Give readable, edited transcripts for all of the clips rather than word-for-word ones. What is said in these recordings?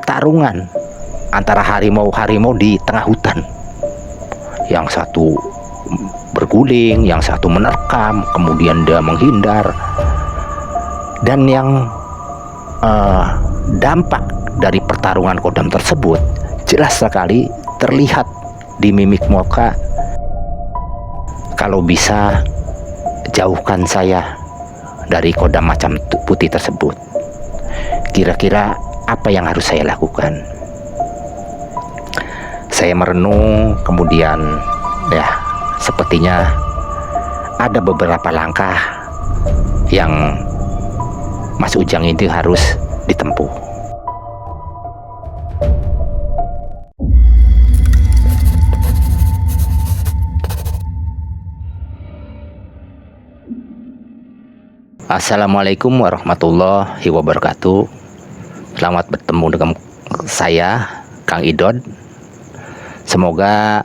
pertarungan antara harimau-harimau di tengah hutan. Yang satu berguling, yang satu menerkam, kemudian dia menghindar. Dan yang dampak dari pertarungan kodam tersebut jelas sekali terlihat di mimik muka. Kalau bisa jauhkan saya dari kodam macan putih tersebut. Kira-kira apa yang harus saya lakukan? Saya merenung, kemudian ya sepertinya ada beberapa langkah yang Mas Ujang itu harus ditempuh. Assalamualaikum warahmatullahi wabarakatuh. Selamat bertemu dengan saya, Kang Idod. Semoga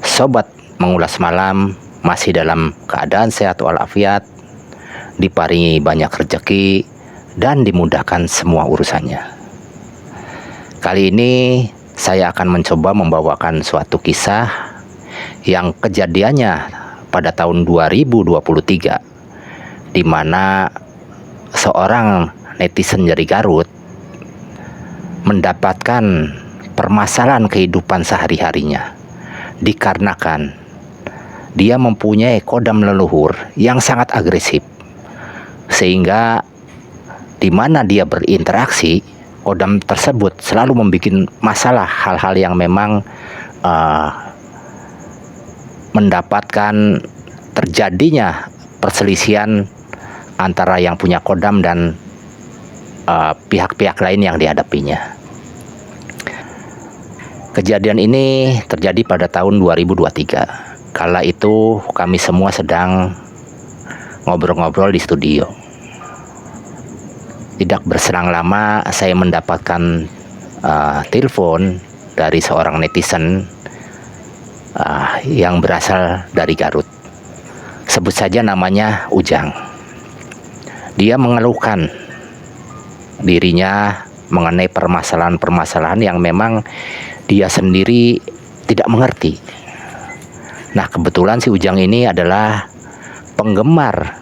sobat mengulas malam masih dalam keadaan sehat walafiat, diparingi banyak rezeki, dan dimudahkan semua urusannya. Kali ini saya akan mencoba membawakan suatu kisah yang kejadiannya pada tahun 2023, di mana seorang netizen dari Garut mendapatkan permasalahan kehidupan sehari-harinya dikarenakan dia mempunyai kodam leluhur yang sangat agresif, sehingga di mana dia berinteraksi, kodam tersebut selalu membuat masalah, hal-hal yang memang mendapatkan terjadinya perselisihan antara yang punya kodam dan pihak-pihak lain yang dihadapinya. Kejadian ini terjadi pada tahun 2023. Kala itu kami semua sedang ngobrol-ngobrol di studio. Tidak berselang lama saya mendapatkan telepon dari seorang netizen yang berasal dari Garut. Sebut saja namanya Ujang. Dia mengeluhkan dirinya mengenai permasalahan-permasalahan yang memang dia sendiri tidak mengerti. Nah, kebetulan si Ujang ini adalah penggemar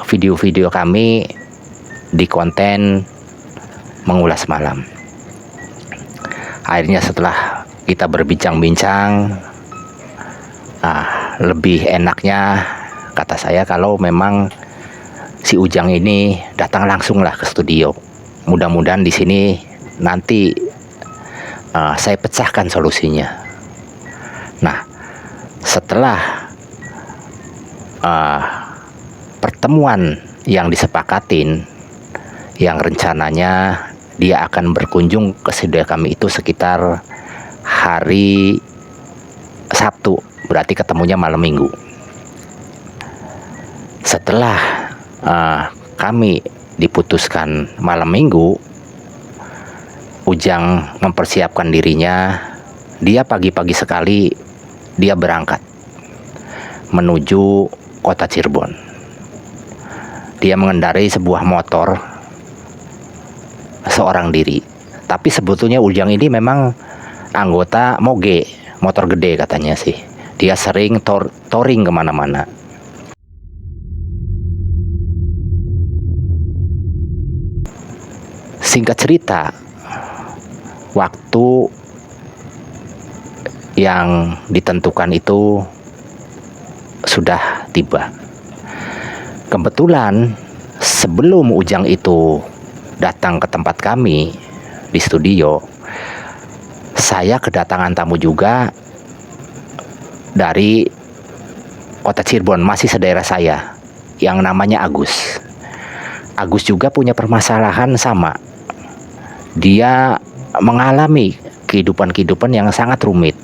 video-video kami di konten mengulas malam. Akhirnya setelah kita berbincang-bincang, lebih enaknya kata saya kalau memang si Ujang ini datang langsunglah ke studio. Mudah-mudahan di sini nanti saya pecahkan solusinya. Nah, setelah pertemuan yang disepakatin, yang rencananya dia akan berkunjung ke studio kami itu sekitar hari Sabtu, berarti ketemunya malam Minggu. Setelah kami diputuskan malam Minggu, Ujang mempersiapkan dirinya. Dia pagi-pagi sekali dia berangkat menuju kota Cirebon. Dia mengendarai sebuah motor seorang diri. Tapi sebetulnya Ujang ini memang anggota Moge, motor gede katanya sih. Dia sering touring kemana-mana. Singkat cerita, waktu yang ditentukan itu sudah tiba. Kebetulan sebelum Ujang itu datang ke tempat kami di studio, saya kedatangan tamu juga dari kota Cirebon, masih sedaerah saya, yang namanya Agus. Agus juga punya permasalahan sama. Dia mengalami kehidupan-kehidupan yang sangat rumit,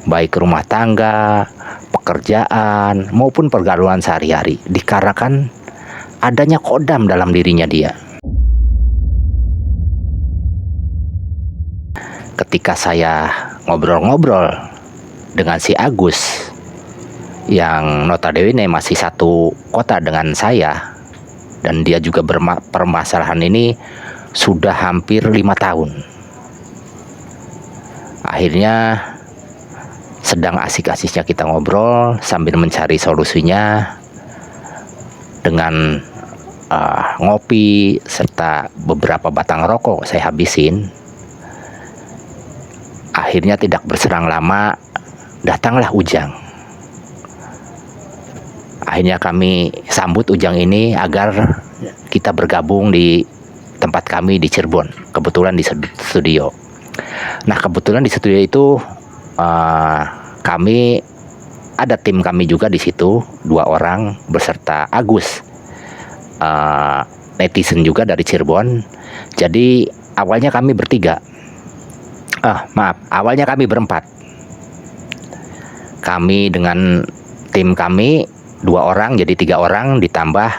baik rumah tangga, pekerjaan, maupun pergaulan sehari-hari, dikarenakan adanya kodam dalam dirinya dia. Ketika saya ngobrol-ngobrol dengan si Agus, yang notabene masih satu kota dengan saya, dan dia juga permasalahan ini sudah hampir 5 tahun. Akhirnya sedang asik-asiknya kita ngobrol sambil mencari solusinya dengan ngopi serta beberapa batang rokok saya habisin. Akhirnya tidak berserang lama datanglah Ujang. Akhirnya kami sambut Ujang ini agar kita bergabung di tempat kami di Cirebon, kebetulan di studio. Nah, kebetulan di studio itu kami ada tim kami juga di situ, 2 orang beserta Agus, netizen juga dari Cirebon. Jadi awalnya kami bertiga, awalnya kami berempat. Kami dengan tim kami 2 orang jadi 3 orang ditambah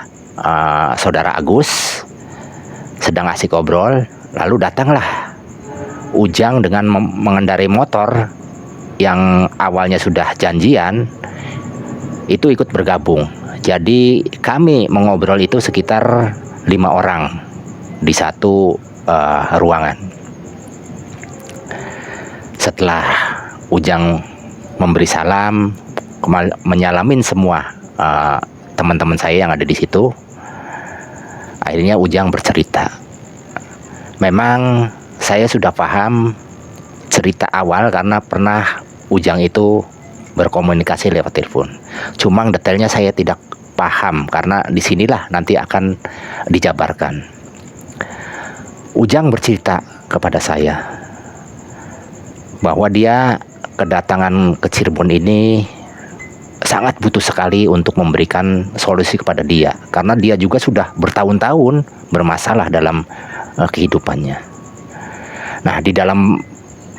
saudara Agus sedang asik ngobrol. Lalu datanglah Ujang dengan mengendarai motor yang awalnya sudah janjian itu ikut bergabung. Jadi kami mengobrol itu sekitar 5 orang di satu ruangan. Setelah Ujang memberi salam, menyalamin semua teman-teman saya yang ada di situ, akhirnya Ujang bercerita. Memang saya sudah paham cerita awal karena pernah Ujang itu berkomunikasi lewat telepon. Cuma detailnya saya tidak paham karena disinilah nanti akan dijabarkan. Ujang bercerita kepada saya bahwa dia kedatangan ke Cirebon ini sangat butuh sekali untuk memberikan solusi kepada dia, karena dia juga sudah bertahun-tahun bermasalah dalam kehidupannya. Nah, di dalam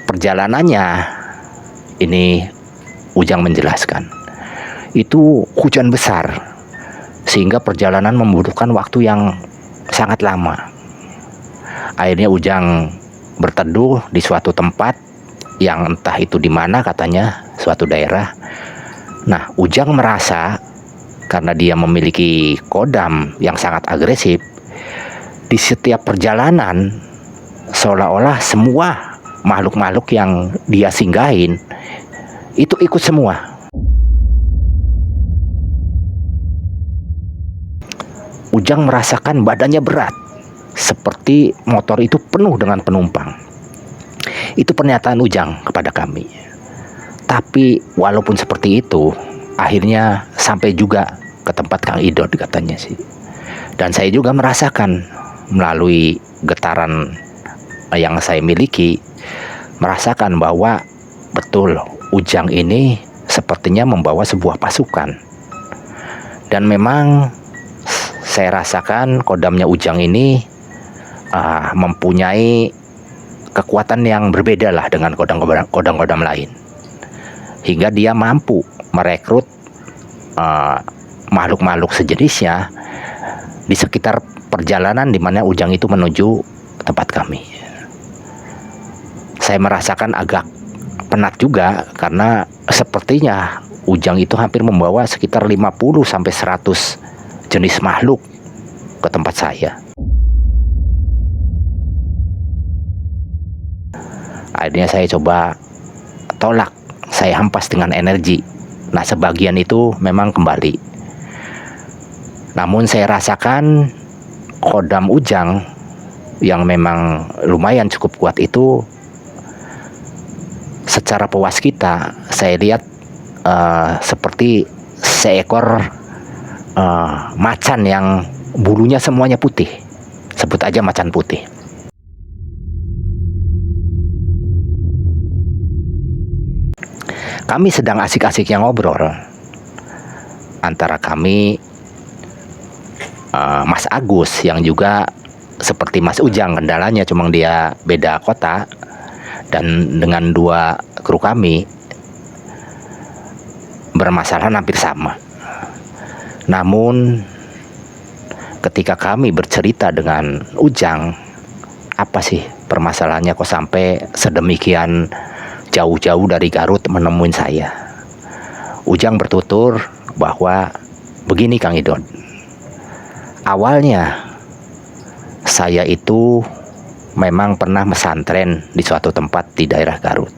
perjalanannya ini Ujang menjelaskan itu hujan besar sehingga perjalanan membutuhkan waktu yang sangat lama. Akhirnya Ujang berteduh di suatu tempat yang entah itu di mana, katanya suatu daerah. Nah, Ujang merasa karena dia memiliki kodam yang sangat agresif, di setiap perjalanan seolah-olah semua makhluk-makhluk yang dia singgahin itu ikut semua. Ujang merasakan badannya berat, seperti motor itu penuh dengan penumpang. Itu pernyataan Ujang kepada kami. Tapi walaupun seperti itu, akhirnya sampai juga ke tempat Kang Idot, katanya sih. Dan saya juga merasakan melalui getaran yang saya miliki, merasakan bahwa betul Ujang ini sepertinya membawa sebuah pasukan. Dan memang saya rasakan kodamnya Ujang ini mempunyai kekuatan yang berbeda lah dengan kodam-kodam lain, hingga dia mampu merekrut makhluk-makhluk sejenisnya di sekitar perjalanan di mana Ujang itu menuju tempat kami. Saya merasakan agak penat juga karena sepertinya Ujang itu hampir membawa sekitar 50 sampai 100 jenis makhluk ke tempat saya. Akhirnya saya coba tolak, saya hampas dengan energi. Nah, sebagian itu memang kembali. Namun saya rasakan kodam Ujang yang memang lumayan cukup kuat itu, secara puas kita, saya lihat seperti seekor macan yang bulunya semuanya putih. Sebut aja macan putih. Kami sedang asik-asiknya ngobrol antara kami, Mas Agus yang juga seperti Mas Ujang, kendalanya cuma dia beda kota, dan dengan 2 kru kami bermasalah hampir sama. Namun ketika kami bercerita dengan Ujang, apa sih permasalahannya kok sampai sedemikian jauh-jauh dari Garut menemuin saya? Ujang bertutur bahwa begini Kang Idot, awalnya saya itu memang pernah pesantren di suatu tempat di daerah Garut.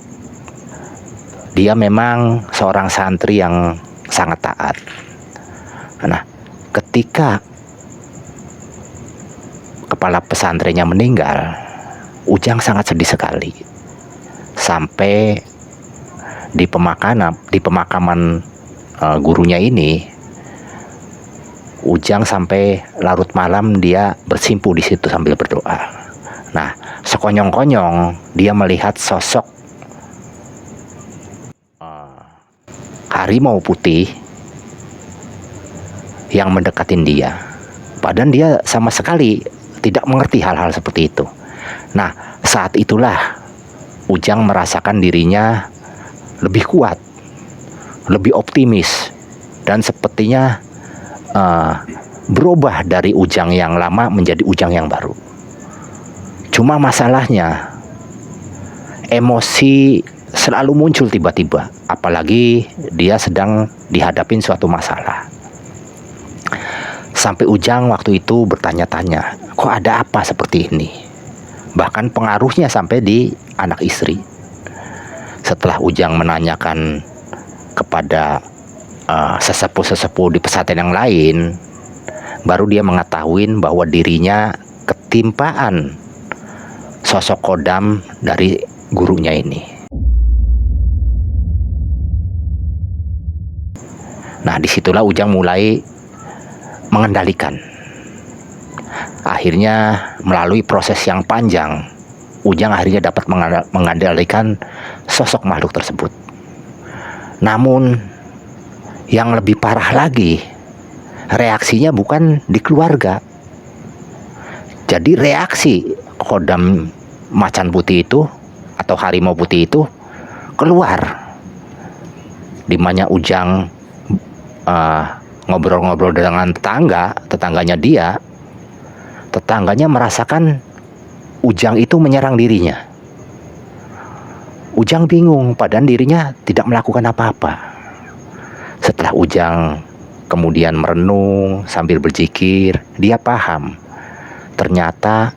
Dia memang seorang santri yang sangat taat. Nah, ketika kepala pesantrennya meninggal, Ujang sangat sedih sekali. Sampai di pemakaman gurunya ini, Ujang sampai larut malam dia bersimpu di situ sambil berdoa. Nah, sekonyong-konyong dia melihat sosok harimau putih yang mendekatin dia. Padahal dia sama sekali tidak mengerti hal-hal seperti itu. Nah, saat itulah Ujang merasakan dirinya lebih kuat, lebih optimis, dan sepertinya berubah dari Ujang yang lama menjadi Ujang yang baru. Cuma masalahnya, emosi selalu muncul tiba-tiba, apalagi dia sedang dihadapin suatu masalah. Sampai Ujang waktu itu bertanya-tanya, kok ada apa seperti ini? Bahkan pengaruhnya sampai di anak istri. Setelah Ujang menanyakan kepada sesepuh-sesepuh di pesantren yang lain, baru dia mengetahui bahwa dirinya ketimpaan sosok kodam dari gurunya ini. Nah, disitulah Ujang mulai mengendalikan. Akhirnya melalui proses yang panjang, Ujang akhirnya dapat mengendalikan sosok makhluk tersebut. Namun yang lebih parah lagi, reaksinya bukan di keluarga. Jadi reaksi kodam macan putih itu atau harimau putih itu keluar. Dimana Ujang ngobrol-ngobrol dengan tetangganya dia, tetangganya merasakan Ujang itu menyerang dirinya. Ujang bingung, padahal dirinya tidak melakukan apa-apa. Setelah Ujang kemudian merenung sambil berzikir, dia paham. Ternyata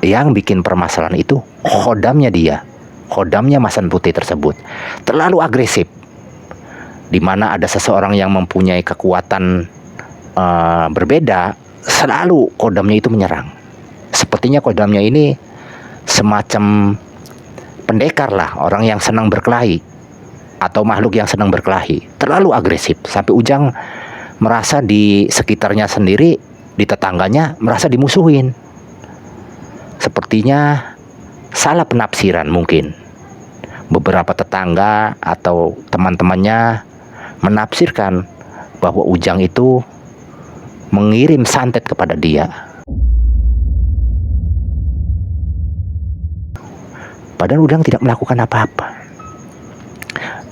yang bikin permasalahan itu khodamnya macan putih tersebut terlalu agresif. Di mana ada seseorang yang mempunyai kekuatan berbeda, selalu kodamnya itu menyerang. Sepertinya kodamnya ini semacam pendekar lah, orang yang senang berkelahi atau makhluk yang senang berkelahi, terlalu agresif sampai Ujang merasa di sekitarnya sendiri, di tetangganya merasa dimusuhin. Sepertinya salah penafsiran mungkin. Beberapa tetangga atau teman-temannya menafsirkan bahwa Ujang itu mengirim santet kepada dia. Padahal Ujang tidak melakukan apa-apa.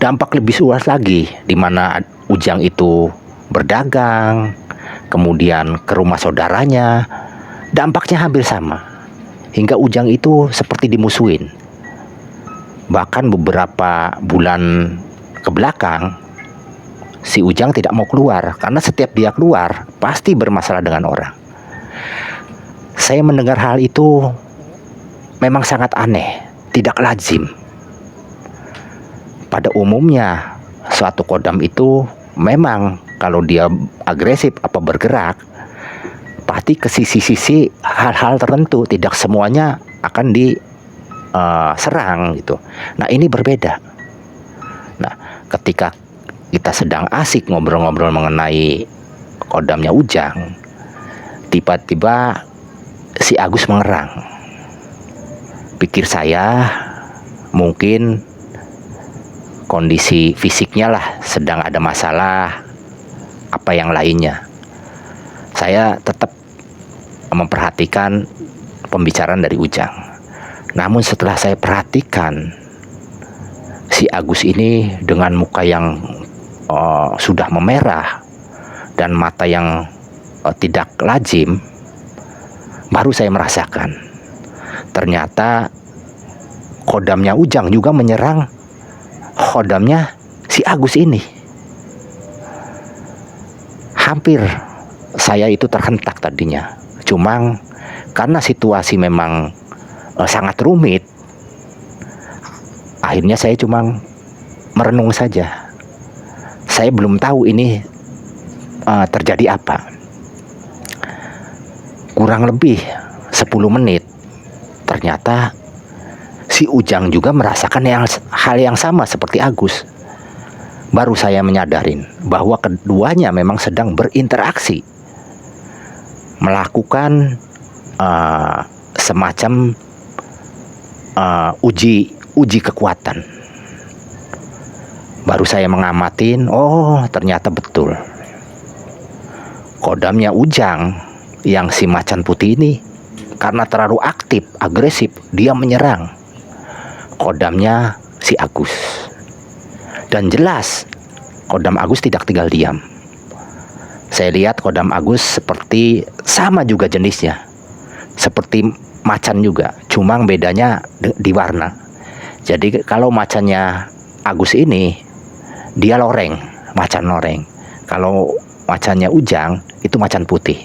Dampak lebih luas lagi, di mana Ujang itu berdagang, kemudian ke rumah saudaranya, dampaknya hampir sama. Hingga Ujang itu seperti dimusuhin. Bahkan beberapa bulan ke belakang, si Ujang tidak mau keluar, karena setiap dia keluar, pasti bermasalah dengan orang. Saya mendengar hal itu memang sangat aneh, tidak lazim. Pada umumnya, suatu kodam itu memang kalau dia agresif apa bergerak, pasti ke sisi-sisi hal-hal tertentu, tidak semuanya akan diserang gitu. Nah, ini berbeda. Nah, ketika kita sedang asik ngobrol-ngobrol mengenai kodamnya Ujang, tiba-tiba si Agus mengerang. Pikir saya mungkin kondisi fisiknya lah sedang ada masalah apa yang lainnya. Saya tetap memperhatikan pembicaraan dari Ujang. Namun setelah saya perhatikan, si Agus ini dengan muka yang sudah memerah dan mata yang tidak lazim, baru saya merasakan ternyata kodamnya Ujang juga menyerang kodamnya si Agus ini. Hampir saya itu terhentak tadinya. Cuma karena situasi memang sangat rumit. Akhirnya saya cuma merenung saja. Saya belum tahu ini terjadi apa. Kurang lebih 10 menit, ternyata si Ujang juga merasakan hal yang sama seperti Agus. Baru saya menyadarin bahwa keduanya memang sedang berinteraksi, melakukan semacam uji kekuatan. Baru saya mengamatin, oh ternyata betul. Kodamnya Ujang yang si macan putih ini karena terlalu aktif, agresif, dia menyerang kodamnya si Agus. Dan jelas kodam Agus tidak tinggal diam. Saya lihat kodam Agus seperti sama juga jenisnya, seperti macan juga, cuma bedanya di warna. Jadi kalau macannya Agus ini dia loreng, macan loreng. Kalau macannya Ujang itu macan putih.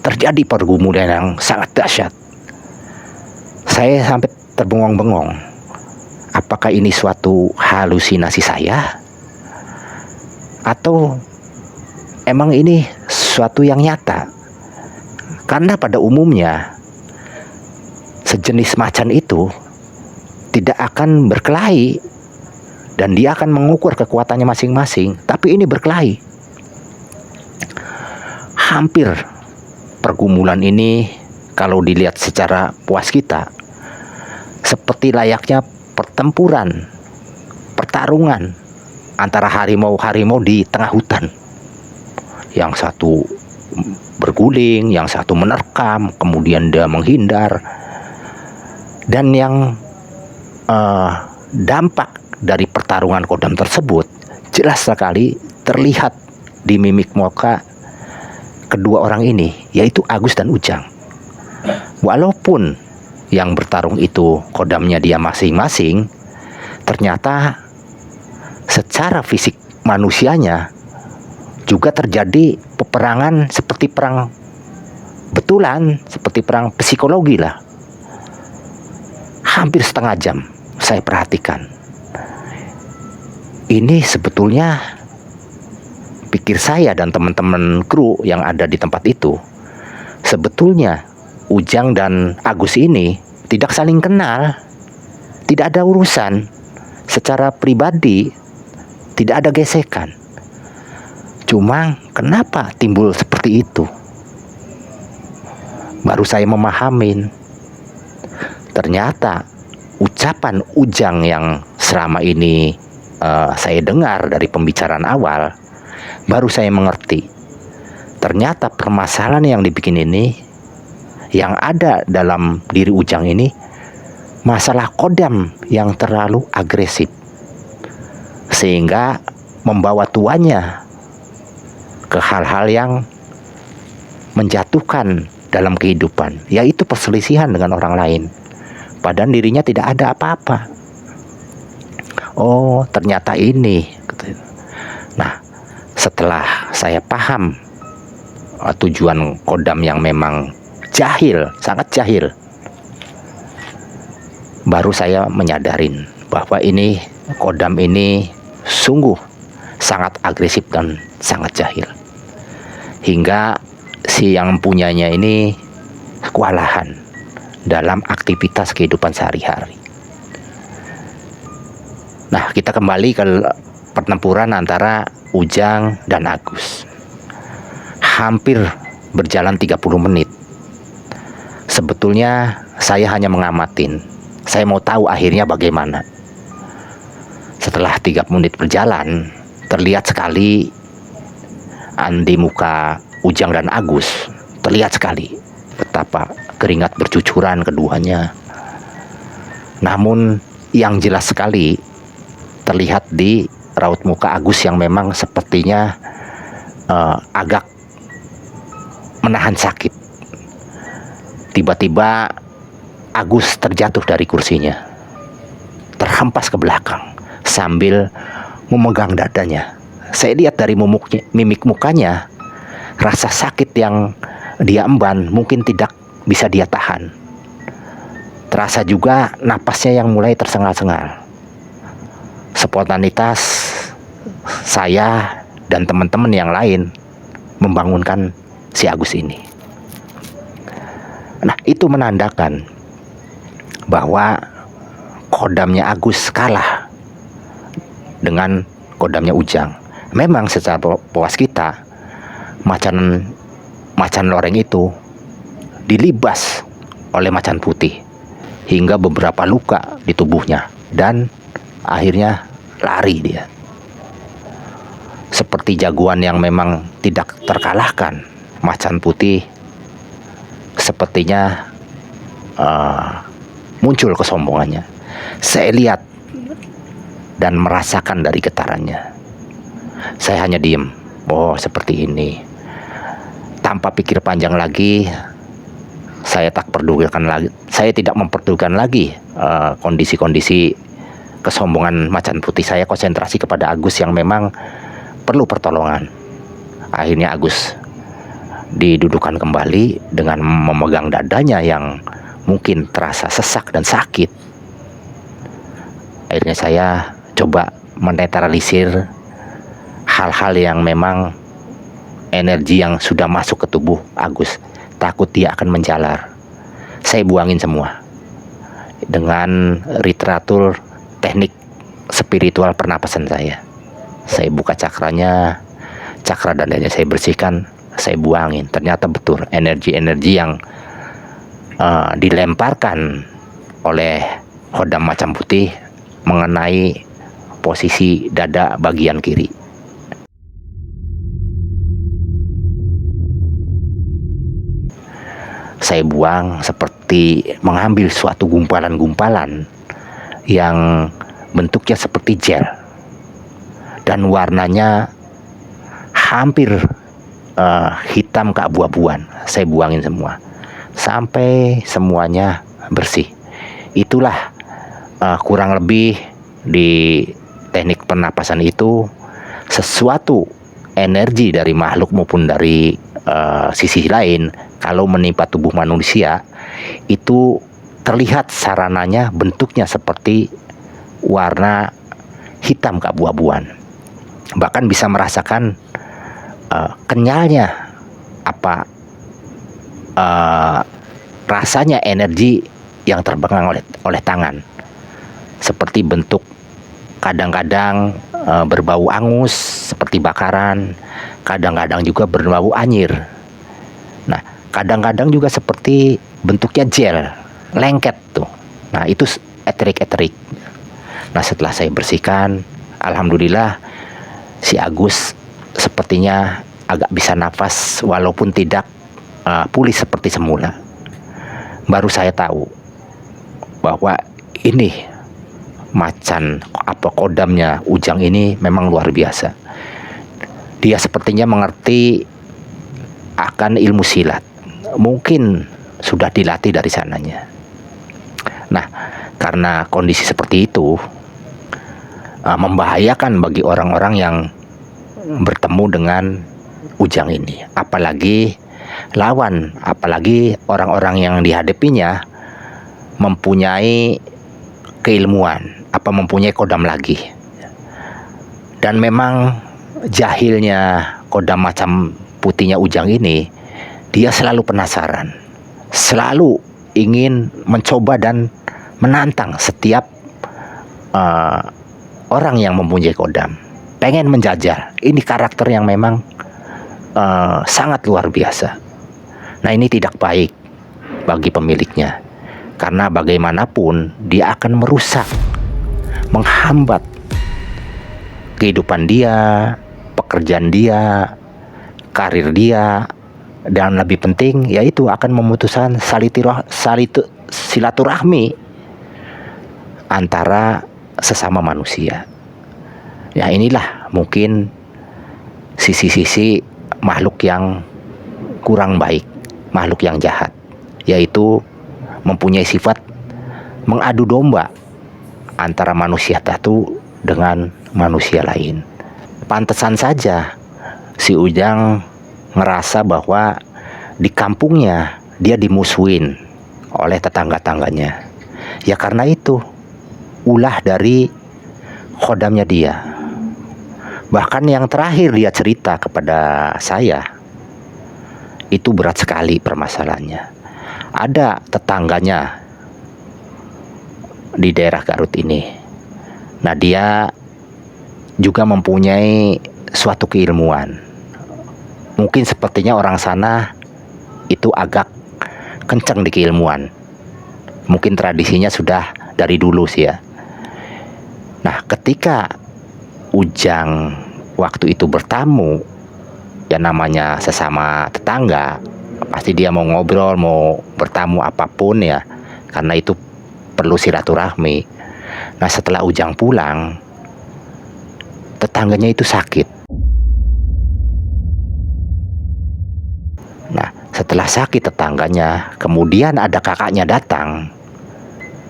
Terjadi pergumulan yang sangat dahsyat. Saya sampai terbengong-bengong. Apakah ini suatu halusinasi saya? Atau emang ini suatu yang nyata? Karena pada umumnya sejenis macan itu tidak akan berkelahi dan dia akan mengukur kekuatannya masing-masing. Tapi ini berkelahi. Hampir pergumulan ini kalau dilihat secara puas kita seperti layaknya pertarungan antara harimau-harimau di tengah hutan. Yang satu berguling, yang satu menerkam, kemudian dia menghindar. Dan yang dampak dari pertarungan kodam tersebut jelas sekali terlihat di mimik muka kedua orang ini, yaitu Agus dan Ujang. Walaupun yang bertarung itu kodamnya dia masing-masing, ternyata secara fisik manusianya juga terjadi peperangan seperti perang betulan, seperti perang psikologi lah. Hampir setengah jam saya perhatikan. Ini sebetulnya pikir saya dan teman-teman kru yang ada di tempat itu, sebetulnya Ujang dan Agus ini tidak saling kenal, tidak ada urusan secara pribadi, tidak ada gesekan. Cuma kenapa timbul seperti itu? Baru saya memahamin. Ternyata ucapan Ujang yang selama ini saya dengar dari pembicaraan awal, baru saya mengerti. Ternyata permasalahan yang dibikin ini, yang ada dalam diri Ujang ini, masalah kodam yang terlalu agresif, sehingga membawa tuannya ke hal-hal yang menjatuhkan dalam kehidupan, yaitu perselisihan dengan orang lain, padahal dirinya tidak ada apa-apa. Oh, ternyata ini. Nah, setelah saya paham tujuan kodam yang memang jahil, sangat jahil, baru saya menyadarin bahwa ini kodam ini sungguh sangat agresif dan sangat jahil, hingga si yang punyanya ini kewalahan dalam aktivitas kehidupan sehari-hari. Nah, kita kembali ke pertempuran antara Ujang dan Agus. Hampir berjalan 30 menit. Sebetulnya saya hanya mengamatin. Saya mau tahu akhirnya bagaimana. Setelah 3 menit berjalan, terlihat sekali di muka Ujang dan Agus, terlihat sekali betapa keringat bercucuran keduanya. Namun yang jelas sekali terlihat di raut muka Agus yang memang sepertinya agak menahan sakit. Tiba-tiba Agus terjatuh dari kursinya, terhempas ke belakang sambil memegang dadanya. Saya lihat dari mimik mukanya, rasa sakit yang dia emban mungkin tidak bisa dia tahan. Terasa juga napasnya yang mulai tersengal-sengal. Spontanitas saya dan teman-teman yang lain membangunkan si Agus ini. Nah, itu menandakan bahwa kodamnya Agus kalah dengan kodamnya Ujang. Memang secara puas kita, macan loreng itu dilibas oleh macan putih hingga beberapa luka di tubuhnya dan akhirnya lari dia. Seperti jagoan yang memang tidak terkalahkan, macan putih sepertinya muncul kesombongannya. Saya lihat dan merasakan dari getarannya. Saya hanya diem. Oh, seperti ini. Tanpa pikir panjang lagi, saya tidak memperdulikan lagi kondisi-kondisi kesombongan macan putih. Saya konsentrasi kepada Agus yang memang perlu pertolongan. Akhirnya Agus didudukan kembali dengan memegang dadanya yang mungkin terasa sesak dan sakit. Akhirnya saya coba menetralisir hal-hal yang memang energi yang sudah masuk ke tubuh Agus. Takut dia akan menjalar. Saya buangin semua dengan literatur teknik spiritual pernapasan saya. Saya buka cakranya, cakra dadanya saya bersihkan, saya buangin. Ternyata betul energi-energi yang dilemparkan oleh kodam macan putih mengenai posisi dada bagian kiri. Saya buang seperti mengambil suatu gumpalan-gumpalan yang bentuknya seperti gel dan warnanya hampir hitam keabu-abuan. Saya buangin semua sampai semuanya bersih. Itulah kurang lebih di teknik pernapasan itu sesuatu energi dari makhluk maupun dari sisi lain kalau menimpa tubuh manusia itu terlihat sarananya bentuknya seperti warna hitam keabu-abuan. Bahkan bisa merasakan kenyalnya rasanya energi yang terbang oleh tangan. Seperti bentuk kadang-kadang berbau angus seperti bakaran, kadang-kadang juga berbau anyir. Nah, kadang-kadang juga seperti bentuknya gel, lengket tuh. Nah, itu eterik. Nah, setelah saya bersihkan, alhamdulillah si Agus sepertinya agak bisa nafas walaupun tidak pulih seperti semula. Baru saya tahu bahwa ini macan kodamnya Ujang ini memang luar biasa. Dia sepertinya mengerti akan ilmu silat. Mungkin sudah dilatih dari sananya. Nah, karena kondisi seperti itu membahayakan bagi orang-orang yang bertemu dengan Ujang ini. Apalagi orang-orang yang dihadapinya mempunyai keilmuan, mempunyai kodam lagi. Dan memang jahilnya kodam macam putihnya Ujang ini, dia selalu penasaran, selalu ingin mencoba dan menantang setiap orang yang mempunyai kodam, pengen menjajal. Ini karakter yang memang sangat luar biasa. Nah, ini tidak baik bagi pemiliknya, karena bagaimanapun dia akan merusak, menghambat kehidupan dia, pekerjaan dia, karir dia, dan lebih penting yaitu akan memutuskan silaturahmi antara sesama manusia. Ya, inilah mungkin sisi-sisi makhluk yang kurang baik, makhluk yang jahat, yaitu mempunyai sifat mengadu domba antara manusia satu dengan manusia lain. Pantesan saja si Ujang ngerasa bahwa di kampungnya dia dimusuhin oleh tetangga-tangganya. Ya karena itu ulah dari khodamnya dia. Bahkan yang terakhir dia cerita kepada saya, itu berat sekali permasalahannya. Ada tetangganya di daerah Garut ini. Nah, dia juga mempunyai suatu keilmuan. Mungkin sepertinya orang sana itu agak kencang di keilmuan. Mungkin tradisinya sudah dari dulu sih ya. Nah, ketika Ujang waktu itu bertamu, ya namanya sesama tetangga, pasti dia mau ngobrol, mau bertamu apapun ya, karena itu perlu silaturahmi. Nah, setelah Ujang pulang, tetangganya itu sakit. Nah, setelah sakit tetangganya, kemudian ada kakaknya datang.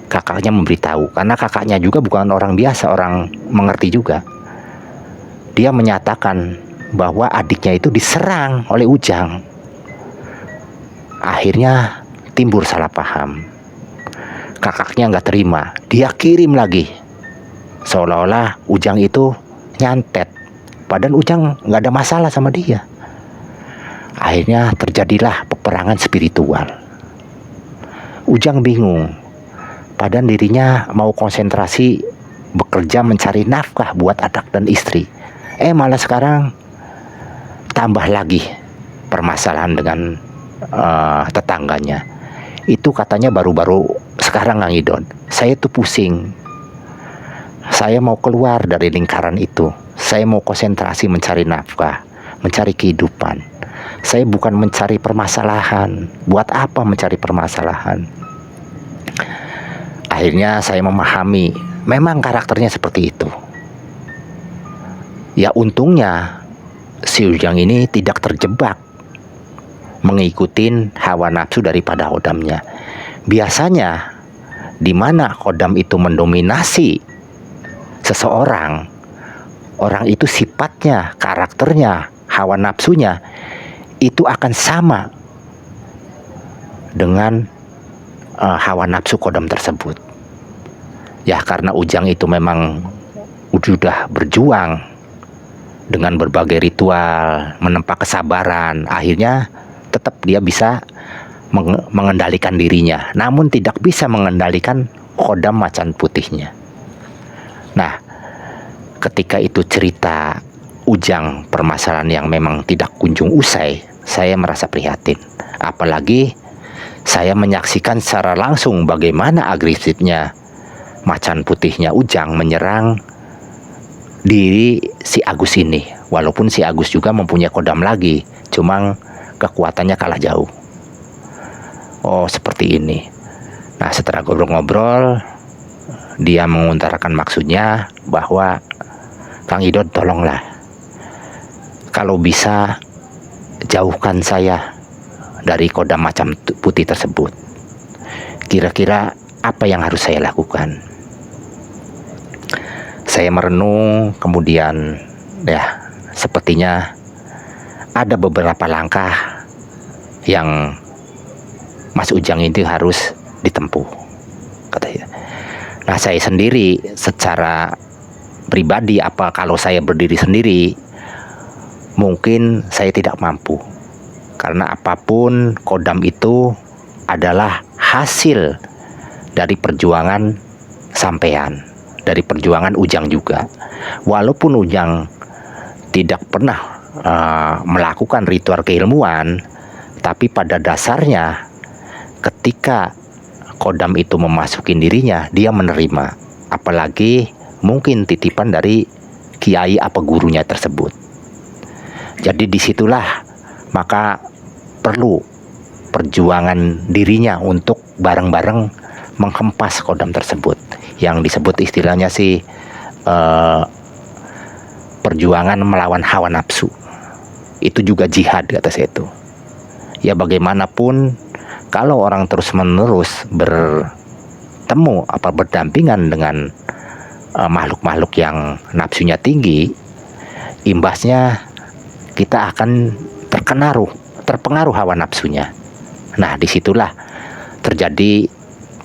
Kakaknya memberitahu, karena kakaknya juga bukan orang biasa, orang mengerti juga. Dia menyatakan bahwa adiknya itu diserang oleh Ujang. Akhirnya timbul salah paham. Kakaknya nggak terima, dia kirim lagi. Seolah-olah Ujang itu nyantet, padahal Ujang nggak ada masalah sama dia. Akhirnya terjadilah peperangan spiritual. Ujang bingung, padahal dirinya mau konsentrasi bekerja mencari nafkah buat anak dan istri. Malah sekarang tambah lagi permasalahan dengan tetangganya. Itu katanya baru-baru sekarang Kang Idon. Saya tuh pusing. Saya mau keluar dari lingkaran itu. Saya mau konsentrasi mencari nafkah, mencari kehidupan. Saya bukan mencari permasalahan. Buat apa mencari permasalahan? Akhirnya saya memahami, memang karakternya seperti itu. Ya untungnya si Ujang ini tidak terjebak mengikuti hawa nafsu daripada khodamnya. Biasanya di mana khodam itu mendominasi seseorang, orang itu sifatnya, karakternya, hawa nafsunya itu akan sama dengan hawa nafsu khodam tersebut. Ya karena Ujang itu memang sudah berjuang dengan berbagai ritual, menempa kesabaran, akhirnya tetap dia bisa mengendalikan dirinya, namun tidak bisa mengendalikan khodam macan putihnya. Nah, ketika itu cerita Ujang permasalahan yang memang tidak kunjung usai, saya merasa prihatin. Apalagi saya menyaksikan secara langsung bagaimana agresifnya macan putihnya Ujang menyerang diri si Agus ini. Walaupun si Agus juga mempunyai khodam lagi, cuma kekuatannya kalah jauh. Oh, seperti ini. Nah, setelah ngobrol-ngobrol, dia mengutarakan maksudnya bahwa Kang Idon tolonglah, kalau bisa jauhkan saya dari khodam macan putih tersebut. Kira-kira apa yang harus saya lakukan? Saya merenung, kemudian ya sepertinya ada beberapa langkah yang Mas Ujang itu harus ditempuh, katanya. Nah, saya sendiri secara pribadi, apa kalau saya berdiri sendiri, mungkin saya tidak mampu. Karena apapun khodam itu adalah hasil dari perjuangan sampean, dari perjuangan Ujang juga. Walaupun Ujang tidak pernah melakukan ritual keilmuan, tapi pada dasarnya ketika khodam itu memasuki dirinya, dia menerima, apalagi mungkin titipan dari kiai apa gurunya tersebut. Jadi disitulah maka perlu perjuangan dirinya untuk bareng-bareng menghempas khodam tersebut, yang disebut istilahnya sih perjuangan melawan hawa nafsu. Itu juga jihad, kata saya itu. Ya bagaimanapun kalau orang terus-menerus bertemu apa berdampingan dengan makhluk-makhluk yang nafsunya tinggi, imbasnya kita akan terpengaruh hawa nafsunya. Nah, disitulah terjadi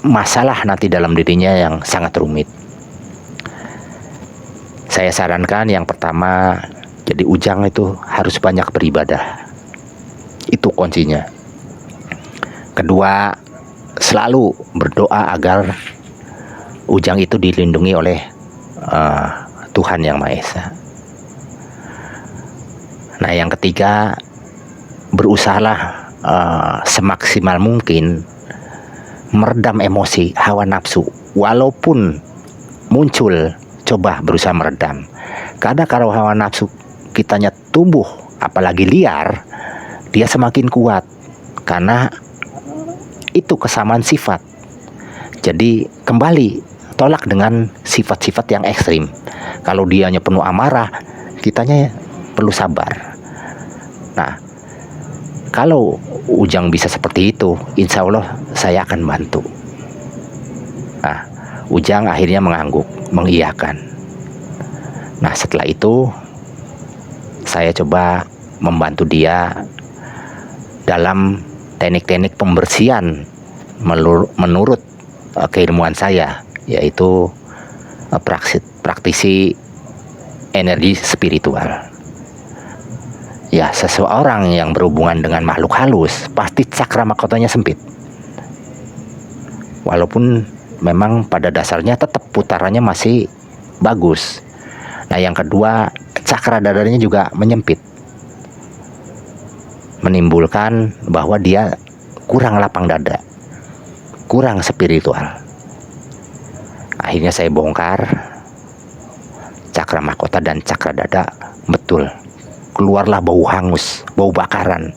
masalah nanti dalam dirinya yang sangat rumit. Saya sarankan yang pertama, jadi Ujang itu harus banyak beribadah. Itu kuncinya. Kedua, selalu berdoa agar Ujang itu dilindungi oleh Tuhan Yang Maha Esa. Nah, yang ketiga, berusahalah semaksimal mungkin meredam emosi, hawa nafsu. Walaupun muncul, coba berusaha meredam. Karena kalau hawa nafsu kitanya tumbuh, apalagi liar, dia semakin kuat. Karena itu kesamaan sifat. Jadi kembali, tolak dengan sifat-sifat yang ekstrim. Kalau dianya penuh amarah, kitanya perlu sabar. Nah, kalau Ujang bisa seperti itu, insya Allah saya akan bantu. Nah, Ujang akhirnya mengangguk, mengiyakan. Nah, setelah itu saya coba membantu dia dalam teknik-teknik pembersihan menurut keilmuan saya, yaitu praktisi energi spiritual. Ya, seseorang yang berhubungan dengan makhluk halus pasti cakra mahkotanya sempit. Walaupun memang pada dasarnya tetap putarannya masih bagus. Nah, yang kedua, cakra dadanya juga menyempit, menimbulkan bahwa dia kurang lapang dada, kurang spiritual. Akhirnya saya bongkar cakra mahkota dan cakra dada, betul. Keluarlah bau hangus, bau bakaran.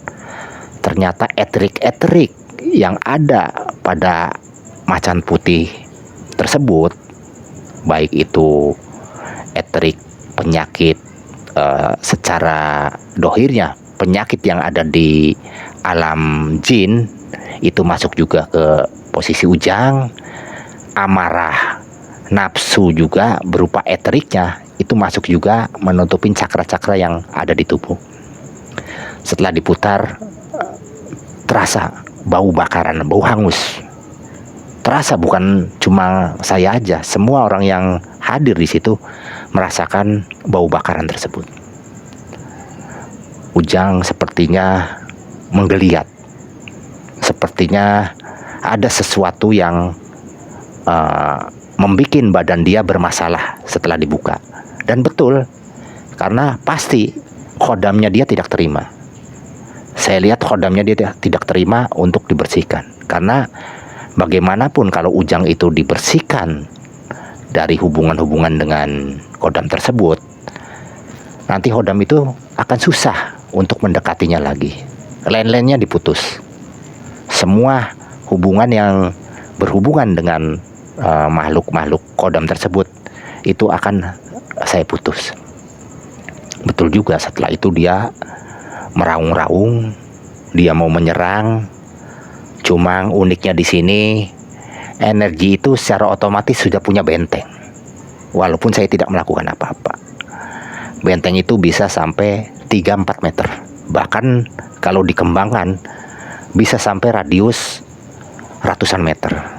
Ternyata eterik-eterik yang ada pada macan putih tersebut, baik itu eterik penyakit secara dohirnya, penyakit yang ada di alam jin, itu masuk juga ke posisi Ujang. Amarah, nafsu juga berupa eteriknya, itu masuk juga menutupin cakra-cakra yang ada di tubuh. Setelah diputar, terasa bau bakaran, bau hangus. Terasa bukan cuma saya aja, semua orang yang hadir di situ merasakan bau bakaran tersebut. Ujang sepertinya menggeliat, sepertinya ada sesuatu yang membuat badan dia bermasalah setelah dibuka. Dan betul, karena pasti khodamnya dia tidak terima. Saya lihat khodamnya dia tidak terima untuk dibersihkan. Karena bagaimanapun kalau Ujang itu dibersihkan dari hubungan-hubungan dengan khodam tersebut, nanti khodam itu akan susah untuk mendekatinya lagi. Len-lennya diputus. Semua hubungan yang berhubungan dengan makhluk-makhluk khodam tersebut itu akan saya putus. Betul juga, setelah itu dia meraung-raung, dia mau menyerang. Cuma uniknya di sini, energi itu secara otomatis sudah punya benteng. Walaupun saya tidak melakukan apa-apa. Benteng itu bisa sampai 3-4 meter. Bahkan kalau dikembangkan bisa sampai radius ratusan meter.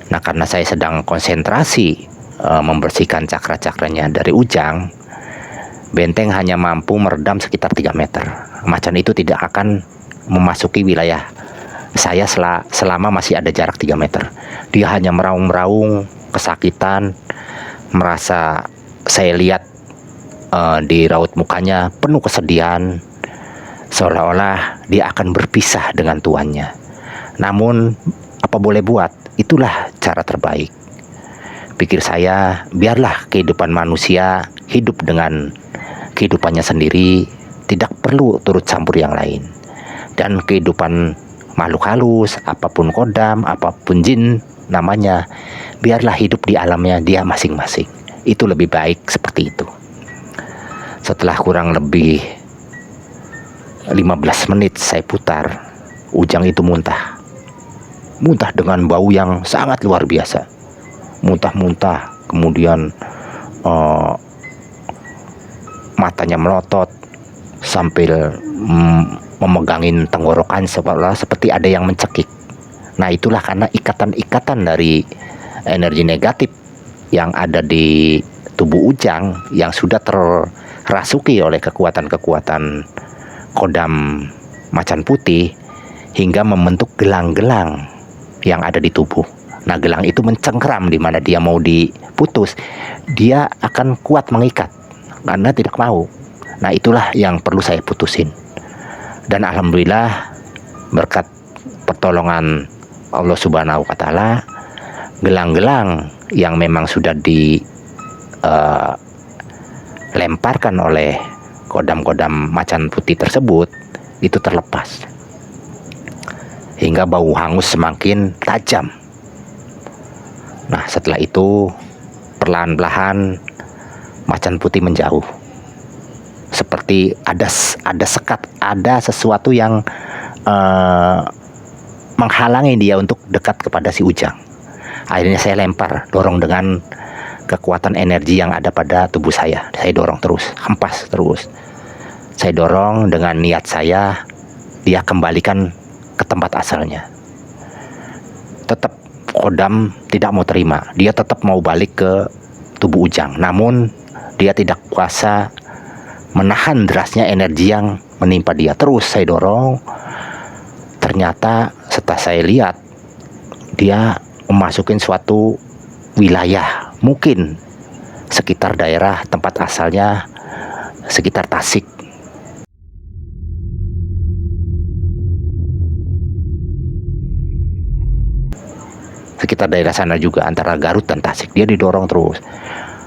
Nah, karena saya sedang konsentrasi membersihkan cakra-cakranya dari Ujang, benteng hanya mampu meredam sekitar 3 meter. Macan itu tidak akan memasuki wilayah saya selama masih ada jarak 3 meter. Dia hanya meraung-meraung, kesakitan, merasa, saya lihat di raut mukanya penuh kesedihan, seolah-olah dia akan berpisah dengan tuannya. Namun apa boleh buat, itulah cara terbaik. Pikir saya, biarlah kehidupan manusia hidup dengan kehidupannya sendiri, tidak perlu turut campur yang lain. Dan kehidupan makhluk halus, apapun kodam, apapun jin namanya, biarlah hidup di alamnya dia masing-masing. Itu lebih baik seperti itu. Setelah kurang lebih 15 menit saya putar, Ujang itu muntah. Muntah dengan bau yang sangat luar biasa. Muntah-muntah, kemudian matanya melotot, sambil memegangin tenggorokan seperti ada yang mencekik. Nah, itulah karena ikatan-ikatan dari energi negatif yang ada di tubuh Ujang yang sudah terrasuki oleh kekuatan-kekuatan kodam macan putih hingga membentuk gelang-gelang yang ada di tubuh. Nah, gelang itu mencengkram di mana dia mau diputus, dia akan kuat mengikat karena tidak mau. Nah, itulah yang perlu saya putusin. Dan alhamdulillah berkat pertolongan Allah Subhanahu wa taala, gelang-gelang yang memang sudah dilemparkan oleh kodam-kodam macan putih tersebut itu terlepas. Hingga bau hangus semakin tajam. Nah, setelah itu perlahan-lahan macan putih menjauh. Seperti ada sekat, ada sesuatu yang menghalangi dia untuk dekat kepada si Ujang. Akhirnya saya lempar, dorong dengan kekuatan energi yang ada pada tubuh saya. Saya dorong terus, hempas terus. Saya dorong dengan niat saya, dia kembalikan ke tempat asalnya. Tetap kodam tidak mau terima, dia tetap mau balik ke tubuh Ujang. Namun dia tidak kuasa menahan derasnya energi yang menimpa dia. Terus saya dorong. Ternyata setelah saya lihat, dia memasukin suatu wilayah, mungkin sekitar daerah tempat asalnya, sekitar Tasik. Sekitar daerah sana juga, antara Garut dan Tasik. Dia didorong terus.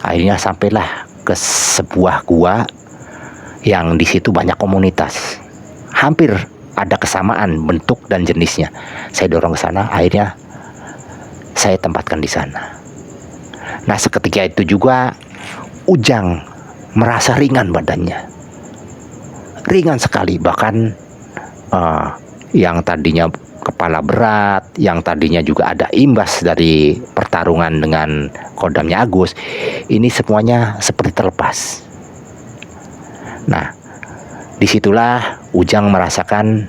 Akhirnya sampailah ke sebuah gua yang di situ banyak komunitas. Hampir ada kesamaan bentuk dan jenisnya. Saya dorong ke sana, akhirnya saya tempatkan di sana. Nah, seketika itu juga Ujang merasa ringan badannya. Ringan sekali, bahkan yang tadinya kepala berat, yang tadinya juga ada imbas dari pertarungan dengan kodamnya Agus, ini semuanya seperti terlepas. Nah, disitulah Ujang merasakan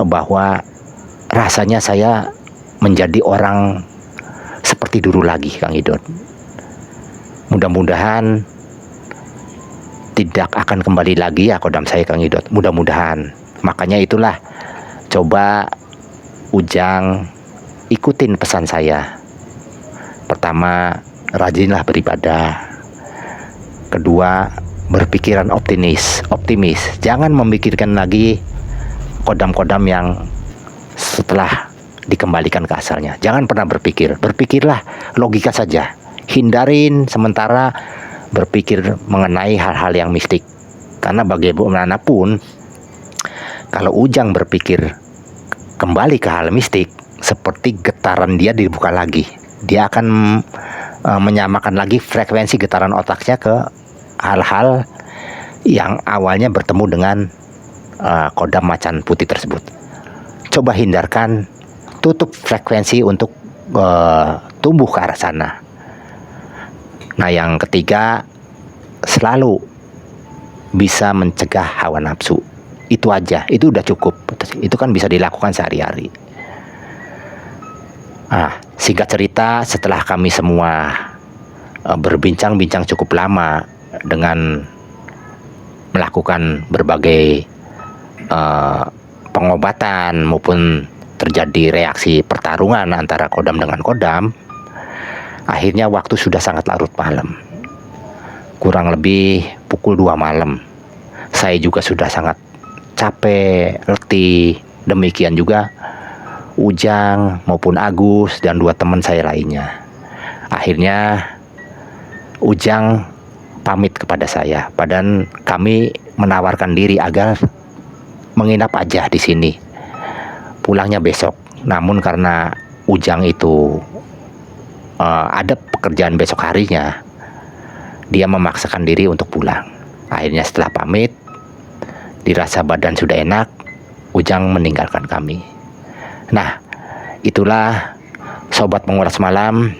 bahwa rasanya saya menjadi orang seperti dulu lagi, Kang Idot. Mudah-mudahan tidak akan kembali lagi ya kodam saya, Kang Idot. Mudah-mudahan. Makanya itulah, coba Ujang ikutin pesan saya. Pertama, rajinlah beribadah. Kedua, berpikiran optimis. Jangan memikirkan lagi kodam-kodam yang setelah dikembalikan ke asalnya. Jangan pernah berpikirlah logika saja. Hindarin sementara berpikir mengenai hal-hal yang mistik. Karena bagaimanapun, kalau Ujang berpikir kembali ke hal mistik, seperti getaran dia dibuka lagi. Dia akan menyamakan lagi frekuensi getaran otaknya ke hal-hal yang awalnya bertemu dengan kodam macan putih tersebut. Coba hindarkan, tutup frekuensi untuk tumbuh ke arah sana. Nah, yang ketiga, selalu bisa mencegah hawa nafsu. Itu aja, itu udah cukup. Itu kan bisa dilakukan sehari-hari. Nah, singkat cerita, setelah kami semua berbincang-bincang cukup lama dengan melakukan berbagai pengobatan maupun terjadi reaksi pertarungan antara kodam dengan kodam, akhirnya waktu sudah sangat larut malam. Kurang lebih pukul 2 malam. Saya juga sudah sangat capek, letih. Demikian juga Ujang maupun Agus dan 2 teman saya lainnya. Akhirnya Ujang pamit kepada saya, padahal kami menawarkan diri agar menginap aja di sini, pulangnya besok. Namun karena Ujang itu ada pekerjaan besok harinya, dia memaksakan diri untuk pulang. Akhirnya setelah pamit, dirasa badan sudah enak, Ujang meninggalkan kami. Nah, itulah Sobat Menguras Malam,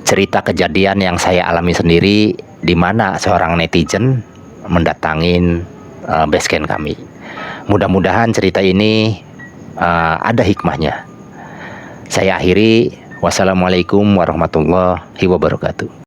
cerita kejadian yang saya alami sendiri, di mana seorang netizen mendatangin base camp kami. Mudah-mudahan cerita ini ada hikmahnya. Saya akhiri, wassalamualaikum warahmatullahi wabarakatuh.